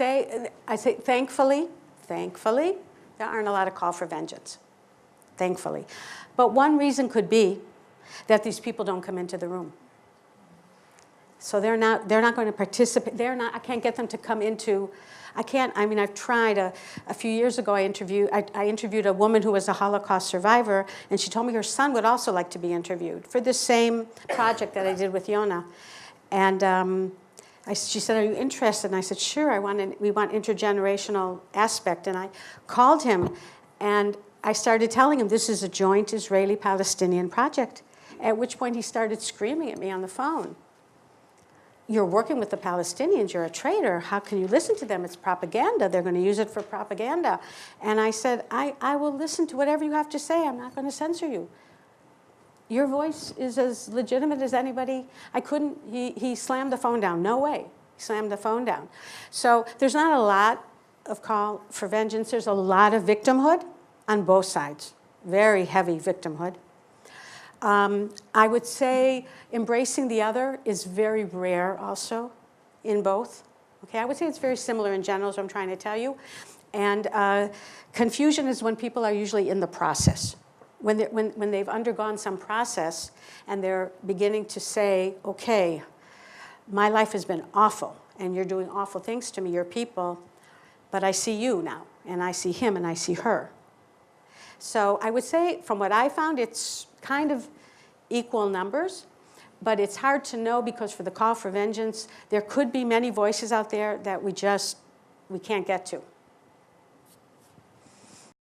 say thankfully, there aren't a lot of call for vengeance, thankfully. But one reason could be that these people don't come into the room. So they're not going to participate. I can't get them to come into, I mean, I've tried. A few years ago, I interviewed a woman who was a Holocaust survivor, and she told me her son would also like to be interviewed for this same project that I did with Yona. And she said, are you interested? And I said, sure, we want intergenerational aspect. And I called him, and I started telling him this is a joint Israeli-Palestinian project, at which point he started screaming at me on the phone. You're working with the Palestinians, you're a traitor, how can you listen to them? It's propaganda, they're going to use it for propaganda. And I said, I will listen to whatever you have to say, I'm not going to censor you. Your voice is as legitimate as anybody. He slammed the phone down, no way, he slammed the phone down. So there's not a lot of call for vengeance, there's a lot of victimhood on both sides, very heavy victimhood. I would say embracing the other is very rare also in both. Okay, I would say it's very similar in general, is what I'm trying to tell you. And confusion is when people are usually in the process. When they've undergone some process and they're beginning to say, okay, my life has been awful and you're doing awful things to me, your people, but I see you now and I see him and I see her. So I would say from what I found, it's kind of equal numbers, but it's hard to know because for the call for vengeance, there could be many voices out there that we can't get to.